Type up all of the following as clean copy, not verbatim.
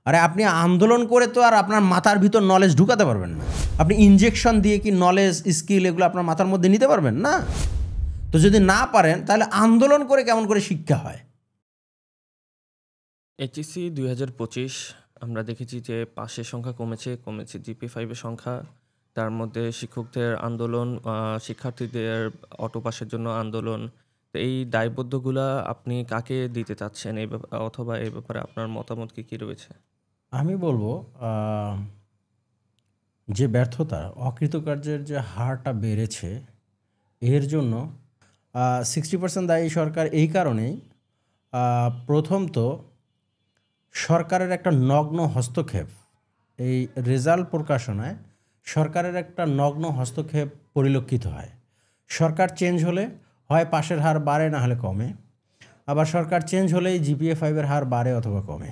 আরে আপনি আন্দোলন করে তো আর আপনার মাথার ভিতর নলেজ ঢুকাতে পারবেন না। আপনি ইনজেকশন দিয়ে কি নলেজ, স্কিল এগুলো আপনার মাথার মধ্যে নিতে পারবেন না? তো যদি না পারেন তাহলে আন্দোলন করে কেমন করে শিক্ষা হয়? এইচএসসি ২০২৫ আমরা দেখেছি যে পাশের সংখ্যা কমেছে জিপি-5 এর সংখ্যা। তার মধ্যে শিক্ষকদের আন্দোলন, শিক্ষার্থীদের অটো পাসের জন্য আন্দোলন। তো এই দায়বদ্ধগুলা আপনি কাকে দিতে চাচ্ছেন অথবা এই ব্যাপারে আপনার মতামত কি রয়েছে? আমি বলবো যে ব্যর্থতা, অকৃতকার্যের যে হারটা বেড়েছে এর জন্য 60% দায়ী সরকার এই কারণেই। প্রথম তো সরকারের একটা নগ্ন হস্তক্ষেপ, এই রেজাল্ট প্রকাশনায় সরকারের একটা নগ্ন হস্তক্ষেপ পরিলক্ষিত হয়। সরকার চেঞ্জ হলে হয় পাশের হার বাড়ে না হলে কমে, আবার সরকার চেঞ্জ হলেই জিপিএ-5 হার বাড়ে অথবা কমে।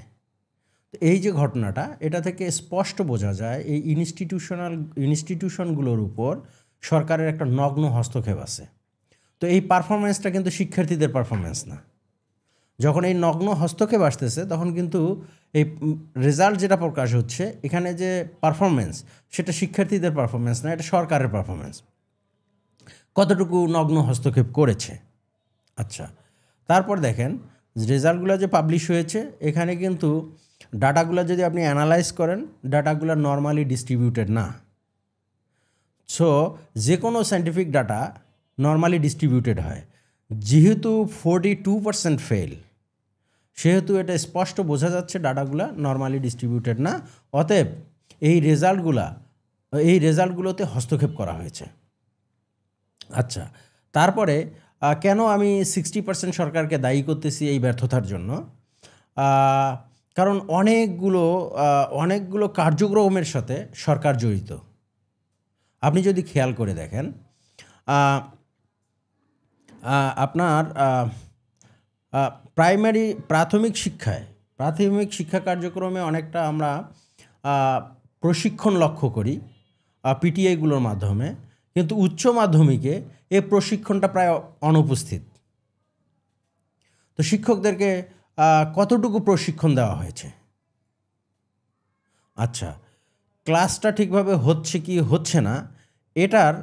এই যে ঘটনাটা, এটা থেকে স্পষ্ট বোঝা যায় এই ইনস্টিটিউশনগুলোর উপর সরকারের একটা নগ্ন হস্তক্ষেপ আছে। তো এই পারফরমেন্সটা কিন্তু শিক্ষার্থীদের পারফরমেন্স না। যখন এই নগ্ন হস্তক্ষেপ আসতেছে তখন কিন্তু এই রেজাল্ট যেটা প্রকাশ হচ্ছে এখানে যে পারফরমেন্স, সেটা শিক্ষার্থীদের পারফরমেন্স না, এটা সরকারের পারফরমেন্স। কতটুকু নগ্ন হস্তক্ষেপ করেছে। আচ্ছা, তারপর দেখেন রেজাল্টগুলো যে পাবলিশ হয়েছে, এখানে কিন্তু ডাটাগুলো যদি আপনি অ্যানালাইজ করেন, ডাটাগুলো নর্মালি ডিস্ট্রিবিউটেড না। সো যে কোনো সায়েন্টিফিক ডাটা নর্মালি ডিস্ট্রিবিউটেড হয়। যেহেতু 42% ফেল, সেহেতু এটা স্পষ্ট বোঝা যাচ্ছে ডাটাগুলো নর্মালি ডিস্ট্রিবিউটেড না। অতএব এই রেজাল্টগুলোতে হস্তক্ষেপ করা হয়েছে। আচ্ছা, তারপরে কেন আমি 60% সরকারকে দায়ী করতেছি এই ব্যর্থতার জন্য? কারণ অনেকগুলো কার্যক্রমের সাথে সরকার জড়িত। আপনি যদি খেয়াল করে দেখেন, আপনার প্রাথমিক শিক্ষা কার্যক্রমে অনেকটা আমরা প্রশিক্ষণ লক্ষ্য করি পিটিআইগুলোর মাধ্যমে, কিন্তু উচ্চ মাধ্যমিকে এই প্রশিক্ষণটা প্রায় অনুপস্থিত। তো শিক্ষকদেরকে কতটুকু প্রশিক্ষণ দেওয়া হয়েছে? আচ্ছা, ক্লাসটা ঠিকভাবে হচ্ছে কি হচ্ছে না, এটার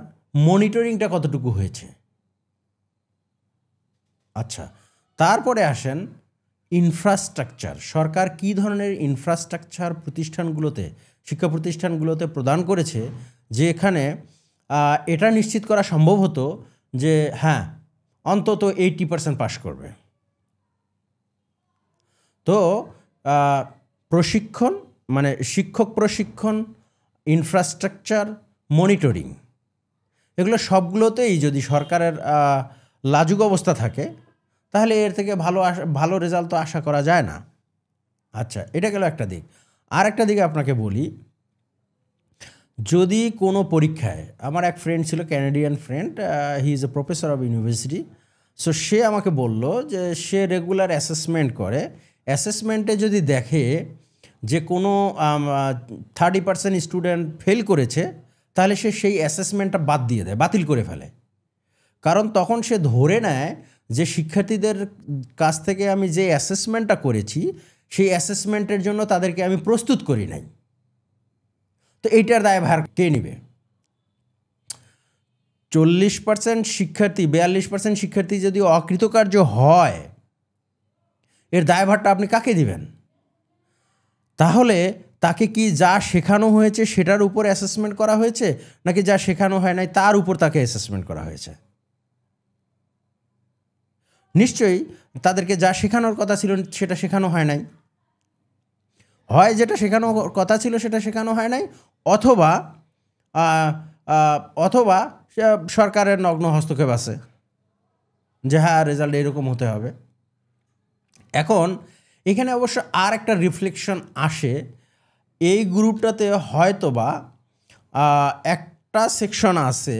মনিটরিংটা কতটুকু হয়েছে? আচ্ছা, তারপরে আসেন ইনফ্রাস্ট্রাকচার। সরকার কী ধরনের ইনফ্রাস্ট্রাকচার শিক্ষা প্রতিষ্ঠানগুলোতে প্রদান করেছে যে এখানে এটা নিশ্চিত করা সম্ভব হতো যে হ্যাঁ, অন্তত 80% পাস করবে। তো প্রশিক্ষণ, মানে শিক্ষক প্রশিক্ষণ, ইনফ্রাস্ট্রাকচার, মনিটরিং, এগুলো সবগুলোতেই যদি সরকারের লাজুক অবস্থা থাকে তাহলে এর থেকে ভালো রেজাল্ট তো আশা করা যায় না। আচ্ছা, এটা গেল একটা দিক। আর একটা দিকে আপনাকে বলি, যদি কোনো পরীক্ষায়, আমার এক ফ্রেন্ড ছিল, Canadian friend, he is a professor of university. So সে আমাকে বলল যে সে রেগুলার অ্যাসেসমেন্ট করে। অ্যাসেসমেন্টে যদি দেখে যে কোনো 30% স্টুডেন্ট ফেল করেছে, তাহলে সে সেই অ্যাসেসমেন্টটা বাতিল করে ফেলে। কারণ তখন সে ধরে নেয় যে শিক্ষার্থীদের কাছ থেকে আমি যে অ্যাসেসমেন্টটা করেছি, সেই অ্যাসেসমেন্টের জন্য তাদেরকে আমি প্রস্তুত করি নাই। তো এইটার দায়ভার কে নেবে? 40% শিক্ষার্থী, 42% শিক্ষার্থী যদি অকৃতকার্য হয়, এর দায়ভারটা আপনি কাকে দিবেন? তাহলে তাকে কি যা শেখানো হয়েছে সেটার উপর অ্যাসেসমেন্ট করা হয়েছে, নাকি যা শেখানো হয় নাই তার উপর তাকে অ্যাসেসমেন্ট করা হয়েছে? নিশ্চয়ই তাদেরকে যা শেখানোর কথা ছিল সেটা শেখানো হয় নাই। হয় যেটা শেখানোর কথা ছিল সেটা শেখানো হয় নাই, অথবা সরকারের নগ্ন হস্তক্ষেপ আছে যে হ্যাঁ, রেজাল্ট এরকম হতে হবে। এখন এখানে অবশ্য আর একটা রিফ্লেকশন আসে। এই গ্রুপটাতে হয়তোবা একটা সেকশন আছে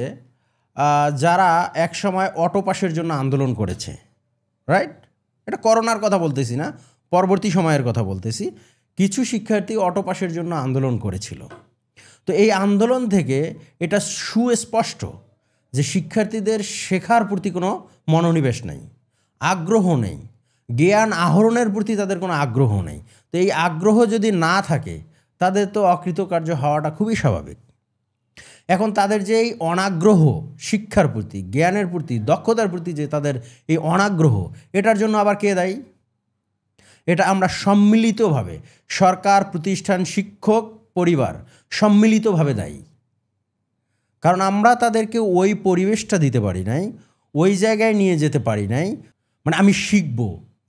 যারা একসময় অটো পাসের জন্য আন্দোলন করেছে, রাইট? এটা করোনার কথা বলতেছি না, পরবর্তী সময়ের কথা বলতেছি। কিছু শিক্ষার্থী অটো পাসের জন্য আন্দোলন করেছিল। তো এই আন্দোলন থেকে এটা সুস্পষ্ট যে শিক্ষার্থীদের শেখার প্রতি কোনো মনোনিবেশ নেই, আগ্রহ নেই, জ্ঞান আহরণের প্রতি তাদের কোনো আগ্রহ নেই। তো এই আগ্রহ যদি না থাকে তাদের তো অকৃতকার্য হওয়াটা খুবই স্বাভাবিক। এখন তাদের যে এই অনাগ্রহ, শিক্ষার প্রতি, জ্ঞানের প্রতি, দক্ষতার প্রতি যে তাদের এই অনাগ্রহ, এটার জন্য আবার কে দায়ী? এটা আমরা সম্মিলিতভাবে, সরকার, প্রতিষ্ঠান, শিক্ষক, পরিবার সম্মিলিতভাবে দায়ী। কারণ আমরা তাদেরকে ওই পরিবেশটা দিতে পারি নাই, ওই জায়গায় নিয়ে যেতে পারি নাই, মানে আমি শিখব,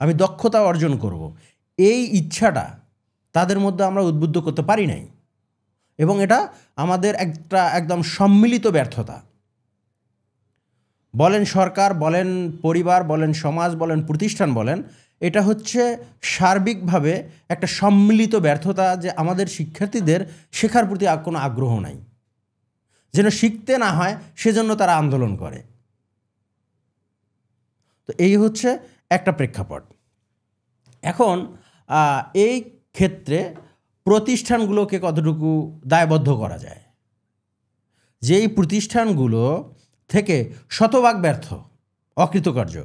আমি দক্ষতা অর্জন করব, এই ইচ্ছাটা তাদের মধ্যে আমরা উদ্বুদ্ধ করতে পারি নাই। এবং এটা আমাদের একটা একদম সম্মিলিত ব্যর্থতা। বলেন সরকার, বলেন পরিবার, বলেন সমাজ, বলেন প্রতিষ্ঠান, বলেন, এটা হচ্ছে সার্বিকভাবে একটা সম্মিলিত ব্যর্থতা যে আমাদের শিক্ষার্থীদের শেখার প্রতি কোনো আগ্রহ নাই, যেন শিখতে না হয় সেজন্য তারা আন্দোলন করে। তো এই হচ্ছে একটা প্রেক্ষাপট। এখন এই ক্ষেত্রে প্রতিষ্ঠানগুলোকে কতটুকু দায়বদ্ধ করা যায়? যেই প্রতিষ্ঠানগুলো থেকে শতভাগ ব্যর্থ, অকৃতকার্য,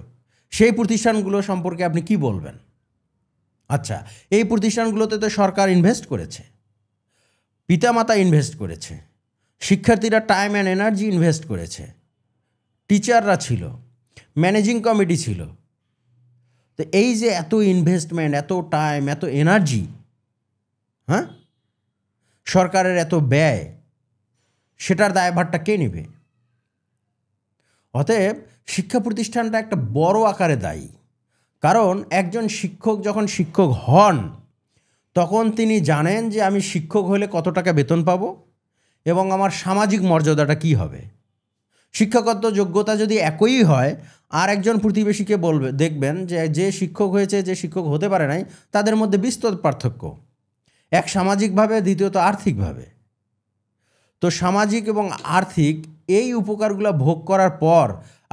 সেই প্রতিষ্ঠানগুলো সম্পর্কে আপনি কি বলবেন? আচ্ছা, এই প্রতিষ্ঠানগুলোতে তো সরকার ইনভেস্ট করেছে, পিতামাতা ইনভেস্ট করেছে, শিক্ষার্থীরা টাইম অ্যান্ড এনার্জি ইনভেস্ট করেছে, টিচাররা ছিল, ম্যানেজিং কমিটি ছিল। তো এই যে এত ইনভেস্টমেন্ট, এত টাইম, এত এনার্জি, হ্যাঁ, সরকারের এত ব্যয়, সেটার দায়ভারটা কে নেবে? অতএব শিক্ষা প্রতিষ্ঠানটা একটা বড় আকারে দায়ী। কারণ একজন শিক্ষক যখন শিক্ষক হন তখন তিনি জানেন যে আমি শিক্ষক হলে কত টাকা বেতন পাবো এবং আমার সামাজিক মর্যাদাটা কি হবে। শিক্ষকত্ব যোগ্যতা যদি একই হয়, আর একজন প্রতিবেশীকে বলবে, দেখবেন যে যে শিক্ষক হয়েছে, যে শিক্ষক হতে পারে নাই, তাদের মধ্যে বিস্তর পার্থক্য। এক সামাজিকভাবে, দ্বিতীয়ত আর্থিকভাবে। তো সামাজিক এবং আর্থিক এই উপকারগুলো ভোগ করার পর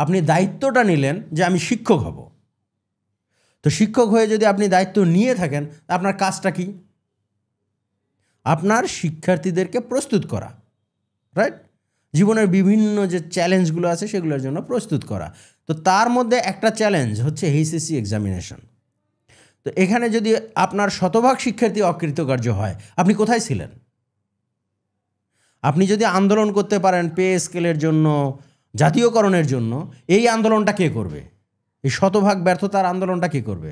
আপনি দায়িত্বটা নিলেন যে আমি শিক্ষক হব। তো শিক্ষক হয়ে যদি আপনি দায়িত্ব নিয়ে থাকেন, আপনার কাজটা কি? আপনার শিক্ষার্থীদেরকে প্রস্তুত করা, রাইট? জীবনের বিভিন্ন যে চ্যালেঞ্জগুলো আছে সেগুলোর জন্য প্রস্তুত করা। তো তার মধ্যে একটা চ্যালেঞ্জ হচ্ছে এইচএসসি এক্সামিনেশন। তো এখানে যদি আপনার শতভাগ শিক্ষার্থী অকৃতকার্য হয়, আপনি কোথায় ছিলেন? আপনি যদি আন্দোলন করতে পারেন পে স্কেলের জন্য, জাতীয়করণের জন্য, এই আন্দোলনটা কে করবে? এই শতভাগ ব্যর্থতার আন্দোলনটা কে করবে?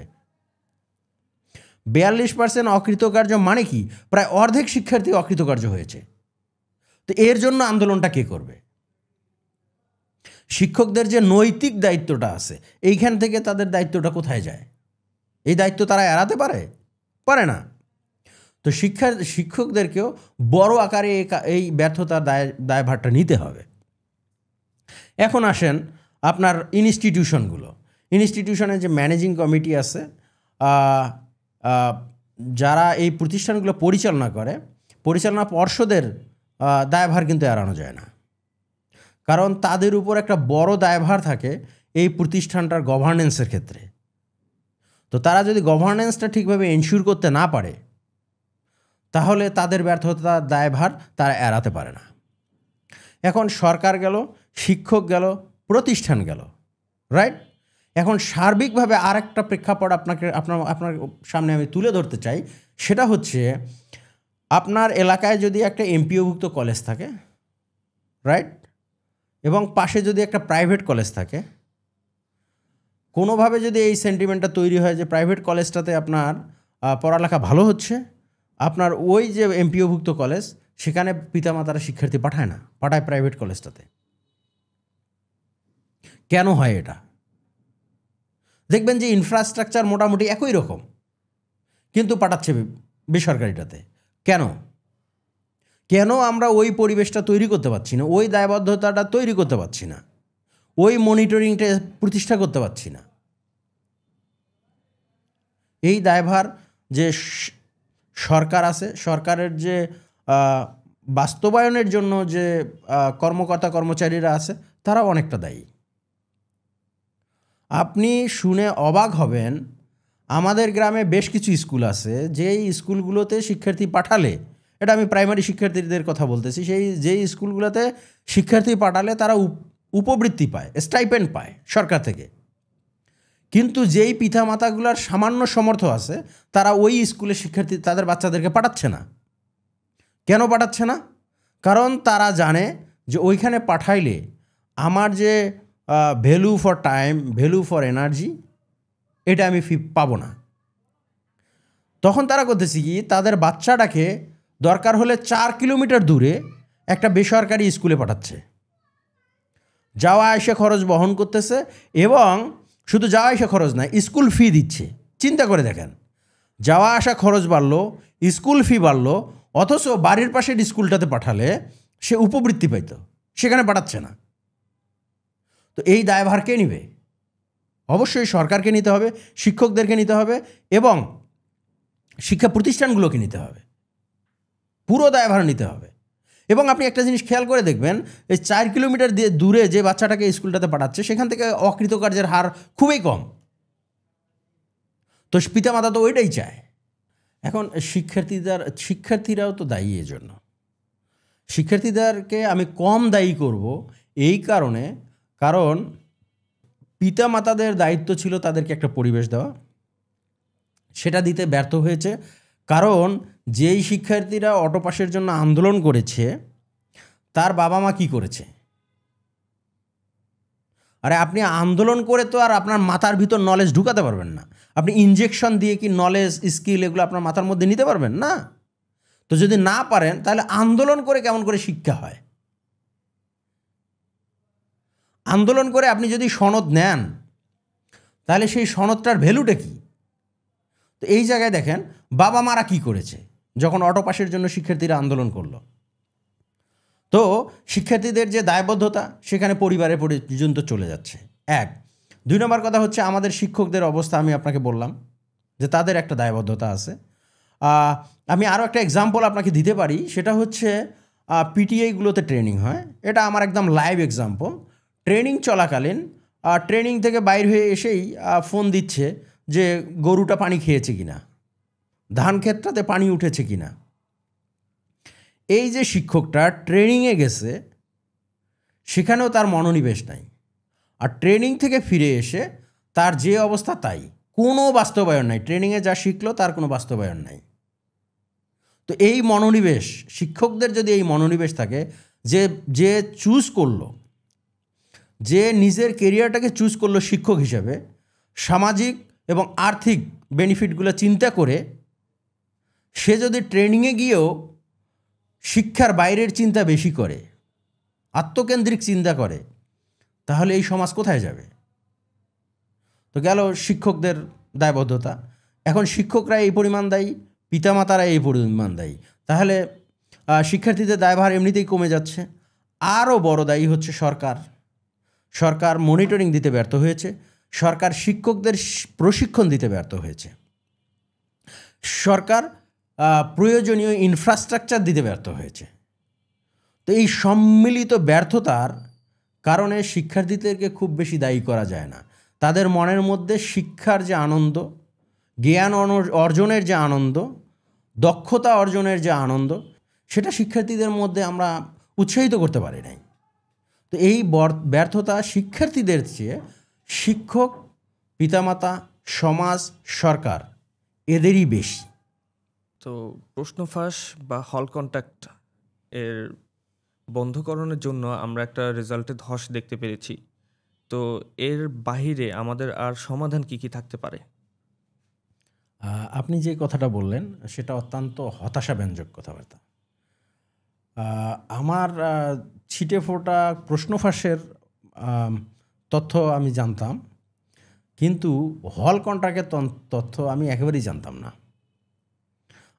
42% অকৃতকার্য মানে কি? প্রায় অর্ধেক শিক্ষার্থী অকৃতকার্য হয়েছে। তো এর জন্য আন্দোলনটা কে করবে? শিক্ষকদের যে নৈতিক দায়িত্বটা আছে, এইখান থেকে তাদের দায়িত্বটা কোথায় যায়? এই দায়িত্ব তারা এড়াতে পারে? পারে না। তো শিক্ষকদেরকেও বড় আকারে এই ব্যর্থতার দায়ভারটা নিতে হবে। এখন আসেন আপনার ইনস্টিটিউশনের যে ম্যানেজিং কমিটি আছে, যারা এই প্রতিষ্ঠানগুলো পরিচালনা করে, পরিচালনা পর্ষদের দায়ভার কিন্তু এড়ানো যায় না। কারণ তাদের উপর একটা বড় দায়ভার থাকে এই প্রতিষ্ঠানটার গভর্নেন্সের ক্ষেত্রে। তো তারা যদি গভর্নেন্সটা ঠিকভাবে এনশিওর করতে না পারে, তাহলে তাদের ব্যর্থতার দায়ভার তারা এড়াতে পারে না। এখন সরকার গেল, শিক্ষক গেল, প্রতিষ্ঠান গেল, রাইট? এখন সার্বিকভাবে আর একটা প্রেক্ষাপট আপনার সামনে আমি তুলে ধরতে চাই। সেটা হচ্ছে, আপনার এলাকায় যদি একটা এমপিওভুক্ত কলেজ থাকে, রাইট, এবং পাশে যদি একটা প্রাইভেট কলেজ থাকে, কোনোভাবে যদি এই সেন্টিমেন্টটা তৈরি হয় যে প্রাইভেট কলেজটাতে আপনার পড়ালেখা ভালো হচ্ছে, আপনার ওই যে এমপিওভুক্ত কলেজ, সেখানে পিতামাতারা শিক্ষার্থী পাঠায় না, পাঠায় প্রাইভেট কলেজটাতে। কেন হয় এটা? দেখবেন যে ইনফ্রাস্ট্রাকচার মোটামুটি একই রকম, কিন্তু পাঠাচ্ছে বেসরকারিটাতে। কেন আমরা ওই পরিবেশটা তৈরি করতে পারছি না, ওই দায়বদ্ধতাটা তৈরি করতে পারছি না, ওই মনিটরিংটা প্রতিষ্ঠা করতে পারছি না? এই দায়ভার যে সরকার আছে, সরকারের যে বাস্তবায়নের জন্য যে কর্মকর্তা কর্মচারীরা আছে, তারাও অনেকটা দায়ী। আপনি শুনে অবাক হবেন, আমাদের গ্রামে বেশ কিছু স্কুল আছে, যেই স্কুলগুলোতে শিক্ষার্থী পাঠালে, এটা আমি প্রাইমারি শিক্ষার্থীদের কথা বলতেছি, যেই স্কুলগুলোতে শিক্ষার্থী পাঠালে তারা উপবৃত্তি পায়, স্টাইপেন্ড পায় সরকার থেকে। কিন্তু যেই পিতামাতাগুলোর সামান্য সমর্থ আছে তারা ওই স্কুলে শিক্ষার্থী তাদের বাচ্চাদেরকে পাঠাচ্ছে না। কেন পাঠাচ্ছে না? কারণ তারা জানে যে ওইখানে পাঠাইলে আমার যে value for time, value for energy, এটা আমি পাবো না। তখন তারা করতেছে কি, তাদের বাচ্চাটাকে দরকার হলে 4 কিলোমিটার দূরে একটা বেসরকারি স্কুলে পাঠাচ্ছে, যাওয়া আসা খরচ বহন করতেছে, এবং শুধু যাওয়া আসা খরচ না, স্কুল ফি দিচ্ছে। চিন্তা করে দেখেন, যাওয়া আসা খরচ বাড়লো, স্কুল ফি বাড়লো, অথচ বাড়ির পাশের স্কুলটাতে পাঠালে সে উপবৃত্তি পাইতো, সেখানে পাঠাচ্ছে না। তো এই দায়ভার কে নিবে? অবশ্যই সরকারকে নিতে হবে, শিক্ষকদেরকে নিতে হবে, এবং শিক্ষা প্রতিষ্ঠানগুলোকে নিতে হবে, পুরো দায়ভার নিতে হবে। এবং আপনি একটা জিনিস খেয়াল করে দেখবেন, এই 4 কিলোমিটার দূরে যে বাচ্চাটাকে স্কুলটাতে পাঠাচ্ছে সেখান থেকে অকৃতকার্যের হার খুবই কম। তো পিতামাতা তো ওইটাই চায়। এখন শিক্ষার্থীরাও তো দায়ী এর জন্য। শিক্ষার্থীদেরকে আমি কম দায়ী করব এই কারণ পিতামাতাদের দায়িত্ব ছিল তাদেরকে একটা পরিবেশ দেওয়া, সেটা দিতে ব্যর্থ হয়েছে। কারণ যেই শিক্ষার্থীরা অটোপাসের জন্য আন্দোলন করেছে তার বাবা মা কী করেছে? আরে আপনি আন্দোলন করে তো আর আপনার মাথার ভিতর নলেজ ঢুকাতে পারবেন না। আপনি ইনজেকশন দিয়ে কি নলেজ, স্কিল এগুলো আপনার মাথার মধ্যে নিতে পারবেন না? তো যদি না পারেন তাহলে আন্দোলন করে কেমন করে শিক্ষা হয়? আন্দোলন করে আপনি যদি সনদ নেন তাহলে সেই সনদটার ভ্যালুটা কী? তো এই জায়গায় দেখেন বাবা মারা কী করেছে যখন অটোপাসের জন্য শিক্ষার্থীরা আন্দোলন করলো। তো শিক্ষার্থীদের যে দায়বদ্ধতা সেখানে পরিবারে পর্যন্ত চলে যাচ্ছে। 1, 2 নম্বর কথা হচ্ছে আমাদের শিক্ষকদের অবস্থা। আমি আপনাকে বললাম যে তাদের একটা দায়বদ্ধতা আছে। আমি আরও একটা এক্সাম্পল আপনাকে দিতে পারি, সেটা হচ্ছে পিটিআইগুলোতে ট্রেনিং হয়। এটা আমার একদম লাইভ এক্সাম্পল। ট্রেনিং চলাকালীন ট্রেনিং থেকে বাইর হয়ে এসেই ফোন দিচ্ছে যে গরুটা পানি খেয়েছে কিনা, ধান ক্ষেতটাতে পানি উঠেছে কিনা। এই যে শিক্ষকটা ট্রেনিংয়ে গেছে সেখানেও তার মনোনিবেশ নাই, আর ট্রেনিং থেকে ফিরে এসে তার যে অবস্থা তাই, কোনো বাস্তবায়ন নাই। ট্রেনিংয়ে যা শিখলো তার কোনো বাস্তবায়ন নাই। তো এই মনোনিবেশ, শিক্ষকদের যদি এই মনোনিবেশ থাকে, যে চুজ করলো, যে নিজের কেরিয়ারটাকে চুজ করলো শিক্ষক হিসাবে, সামাজিক এবং আর্থিক বেনিফিটগুলো চিন্তা করে, সে যদি ট্রেনিংয়ে গিয়েও শিক্ষার বাইরের চিন্তা বেশি করে, আত্মকেন্দ্রিক চিন্তা করে, তাহলে এই সমাজ কোথায় যাবে? তো গেল শিক্ষকদের দায়বদ্ধতা। এখন শিক্ষকরা এই পরিমাণ দায়ী, পিতামাতারা এই পরিমাণ দায়ী, তাহলে শিক্ষার্থীদের দায়ভার এমনিতেই কমে যাচ্ছে। আরও বড় দায়ী হচ্ছে সরকার। সরকার মনিটরিং দিতে ব্যর্থ হয়েছে, সরকার শিক্ষকদের প্রশিক্ষণ দিতে ব্যর্থ হয়েছে, সরকার প্রয়োজনীয় ইনফ্রাস্ট্রাকচার দিতে ব্যর্থ হয়েছে। তো এই সম্মিলিত ব্যর্থতার কারণে শিক্ষার্থীদেরকে খুব বেশি দায়ী করা যায় না। তাদের মনের মধ্যে শিক্ষার যে আনন্দ, জ্ঞান অর্জনের যে আনন্দ, দক্ষতা অর্জনের যে আনন্দ, সেটা শিক্ষার্থীদের মধ্যে আমরা উৎসাহিত করতে পারি নাই। তো এই ব্যর্থতা শিক্ষার্থীদের চেয়ে শিক্ষক, পিতামাতা, সমাজ, সরকার এদেরই বেশি। তো প্রশ্ন ফাঁস বা হল কন্ট্যাক্ট এর বন্ধকরণের জন্য আমরা একটা রেজাল্টে ধস দেখতে পেরেছি। তো এর বাহিরে আমাদের আর সমাধান কি কি থাকতে পারে? আপনি যে কথাটা বললেন সেটা অত্যন্ত হতাশাব্যঞ্জক কথাবার্তা। আমার ছিটে ফোটা প্রশ্ন ফাঁসের তথ্য আমি জানতাম, কিন্তু হল কন্ট্রাক্টের তথ্য আমি একেবারেই জানতাম না।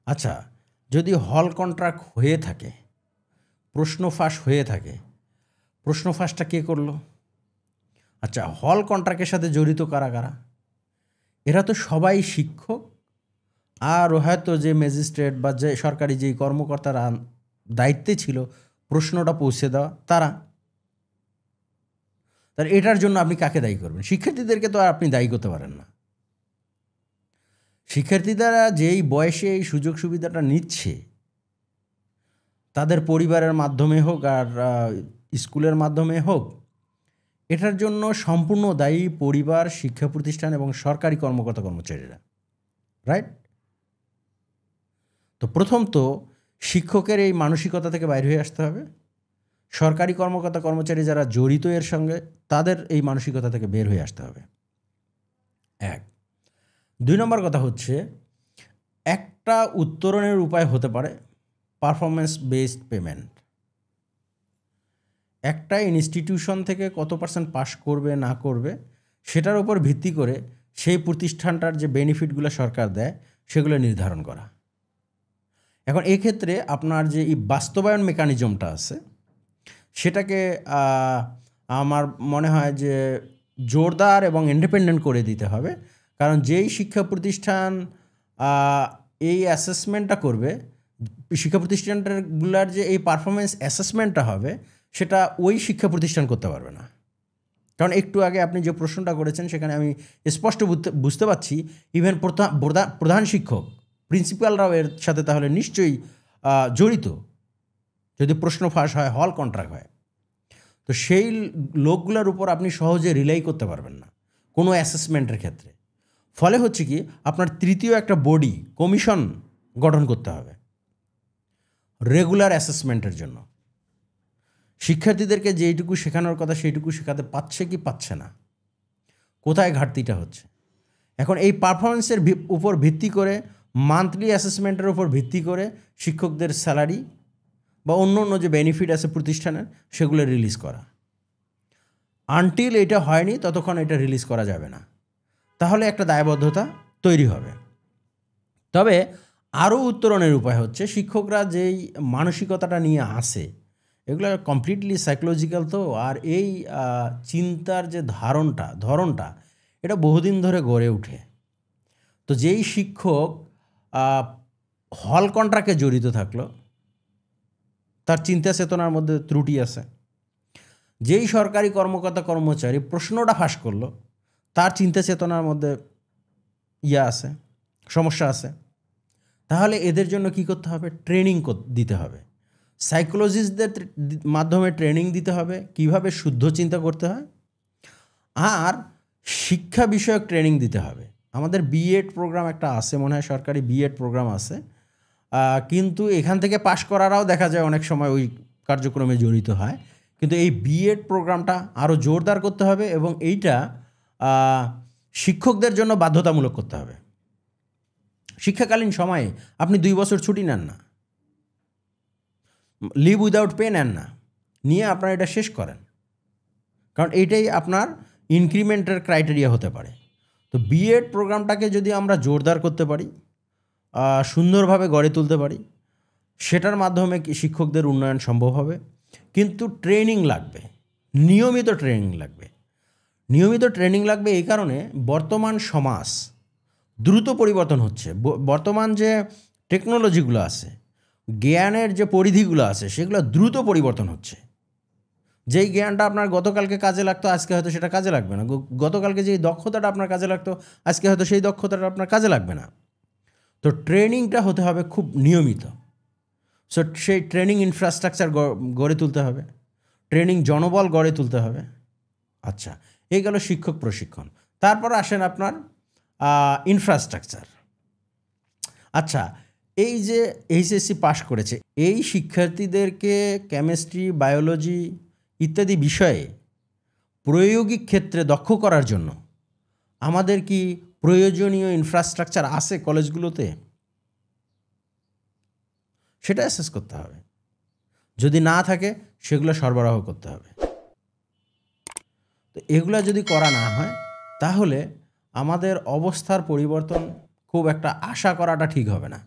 আচ্ছা, যদি হল কন্ট্রাক্ট হয়ে থাকে, প্রশ্ন ফাঁস হয়ে থাকে, প্রশ্ন ফাঁসটা কে করলো? আচ্ছা, হল কন্ট্রাক্টের সাথে জড়িত কারা কারা? এরা তো সবাই শিক্ষক, আর হয়তো যে ম্যাজিস্ট্রেট বা যে সরকারি যেই কর্মকর্তারা দায়িত্বে ছিল প্রশ্নটা পৌঁছে দেওয়া, তারা। তার এটার জন্য আপনি কাকে দায়ী করবেন? শিক্ষার্থীদেরকে তো আর আপনি দায়ী করতে পারেন না। শিক্ষার্থীরা যেই বয়সে এই সুযোগ সুবিধাটা নিচ্ছে, তাদের পরিবারের মাধ্যমে হোক আর স্কুলের মাধ্যমে হোক, এটার জন্য সম্পূর্ণ দায়ী পরিবার, শিক্ষা প্রতিষ্ঠান এবং সরকারি কর্মকর্তা কর্মচারীরা, রাইট? তো প্রথম তো শিক্ষকের এই মানসিকতা থেকে বাইরে হয়ে আসতে হবে। সরকারি কর্মকর্তা কর্মচারী যারা জড়িত এর সঙ্গে, তাদের এই মানসিকতা থেকে বের হয়ে আসতে হবে। 1 2 নম্বর কথা হচ্ছে, একটা উত্তরণের উপায় হতে পারে পারফরমেন্স বেসড পেমেন্ট। একটা ইনস্টিটিউশন থেকে কত % পাস করবে না করবে সেটার উপর ভিত্তি করে সেই প্রতিষ্ঠানটার যে বেনিফিটগুলো সরকার দেয় সেগুলো নির্ধারণ করা। এখন এক্ষেত্রে আপনার যে এই বাস্তবায়ন মেকানিজমটা আছে সেটাকে আমার মনে হয় যে জোরদার এবং ইন্ডিপেন্ডেন্ট করে দিতে হবে। কারণ যেই শিক্ষা প্রতিষ্ঠান এই অ্যাসেসমেন্টটা করবে, শিক্ষা প্রতিষ্ঠানটাগুলার যে এই পারফরমেন্স অ্যাসেসমেন্টটা হবে, সেটা ওই শিক্ষা প্রতিষ্ঠান করতে পারবে না। কারণ একটু আগে আপনি যে প্রশ্নটা করেছেন সেখানে আমি স্পষ্ট বুঝতে পারছি ইভেন প্রধান শিক্ষক, প্রিন্সিপালরাও এর সাথে তাহলে নিশ্চয়ই জড়িত, যদি প্রশ্ন ফাঁস হয়, হল কন্ট্রাক্ট হয়। তো সেই লোকগুলোর উপর আপনি সহজে রিলাই করতে পারবেন না কোনো অ্যাসেসমেন্টের ক্ষেত্রে। ফলে হচ্ছে কি, আপনার তৃতীয় একটা বডি, কমিশন গঠন করতে হবে রেগুলার অ্যাসেসমেন্টের জন্য। শিক্ষার্থীদেরকে যেইটুকু শেখানোর কথা সেইটুকু শেখাতে পাচ্ছে কি পাচ্ছে না, কোথায় ঘাটতিটা হচ্ছে। এখন এই পারফরমেন্সের উপর ভিত্তি করে, মান্থলি অ্যাসেসমেন্টের উপর ভিত্তি করে শিক্ষকদের স্যালারি বা অন্য অন্য যে বেনিফিট আছে প্রতিষ্ঠানের সেগুলো রিলিজ করা। আনটিল এটা হয়নি ততক্ষণ এটা রিলিজ করা যাবে না, তাহলে একটা দায়বদ্ধতা তৈরি হবে। তবে আরও উত্তরণের উপায় হচ্ছে, শিক্ষকরা যেই মানসিকতাটা নিয়ে আসে এগুলো কমপ্লিটলি সাইকোলজিক্যাল। তো আর এই চিন্তার যে ধরনটা এটা বহুদিন ধরে গড়ে ওঠে। তো যেই শিক্ষক হল কন্ট্রাক্টে জড়িত থাকলো, তার চিন্তা চেতনার মধ্যে ত্রুটি আছে। যেই সরকারি কর্মকর্তা কর্মচারী প্রশ্নটা ফাঁস করলো, তার চিন্তা চেতনার মধ্যে আছে, সমস্যা আছে। তাহলে এদের জন্য কি করতে হবে? ট্রেনিং দিতে হবে, সাইকোলজিস্টদের মাধ্যমে ট্রেনিং দিতে হবে কিভাবে শুদ্ধ চিন্তা করতে হয়। আর শিক্ষা বিষয়ক ট্রেনিং দিতে হবে। আমাদের বিএড প্রোগ্রাম একটা আছে, মনে হয় সরকারি বিএড প্রোগ্রাম আছে, কিন্তু এখান থেকে পাশ করারাও দেখা যায় অনেক সময় ওই কার্যক্রমে জড়িত হয়। কিন্তু এই বিএড প্রোগ্রামটা আরও জোরদার করতে হবে এবং এইটা শিক্ষকদের জন্য বাধ্যতামূলক করতে হবে। শিক্ষাকালীন সময়ে আপনি 2 বছর ছুটি নেন না, লিভ উইদাউট পে নেন না, নিয়ে আপনারা এটা শেষ করেন, কারণ এইটাই আপনার ইনক্রিমেন্টের ক্রাইটেরিয়া হতে পারে। তো বিএড প্রোগ্রামটাকে যদি আমরা জোরদার করতে পারি, সুন্দরভাবে গড়ে তুলতে পারি, সেটার মাধ্যমে শিক্ষকদের উন্নয়ন সম্ভব হবে। কিন্তু ট্রেনিং লাগবে, নিয়মিত ট্রেনিং লাগবে। নিয়মিত ট্রেনিং লাগবে এই কারণে, বর্তমান সমাজ দ্রুত পরিবর্তন হচ্ছে। বর্তমান যে টেকনোলজিগুলো আছে, জ্ঞানের যে পরিধিগুলো আছে, সেগুলো দ্রুত পরিবর্তন হচ্ছে। যেই জ্ঞানটা আপনার গতকালকে কাজে লাগতো, আজকে হয়তো সেটা কাজে লাগবে না। গতকালকে যেই দক্ষতাটা আপনার কাজে লাগতো, আজকে হয়তো সেই দক্ষতাটা আপনার কাজে লাগবে না। তো ট্রেনিংটা হতে হবে খুব নিয়মিত। সো সেই ট্রেনিং ইনফ্রাস্ট্রাকচার গড়ে তুলতে হবে, ট্রেনিং জনবল গড়ে তুলতে হবে। আচ্ছা, এই গেল শিক্ষক প্রশিক্ষণ। তারপর আসেন আপনার ইনফ্রাস্ট্রাকচার। আচ্ছা, এই যে এইচএসসি পাশ করেছে, এই শিক্ষার্থীদেরকে কেমিস্ট্রি, বায়োলজি ইত্যাদি বিষয়ে প্রায়োগিক ক্ষেত্রে দক্ষ করার জন্য আমাদের কি প্রয়োজনীয় ইনফ্রাস্ট্রাকচার আছে কলেজগুলোতে? সেটা অ্যাসেস করতে হবে। যদি না থাকে সেগুলো সরবরাহ করতে হবে। তো এগুলো যদি করা না হয় তাহলে আমাদের অবস্থার পরিবর্তন খুব একটা আশা করাটা ঠিক হবে না।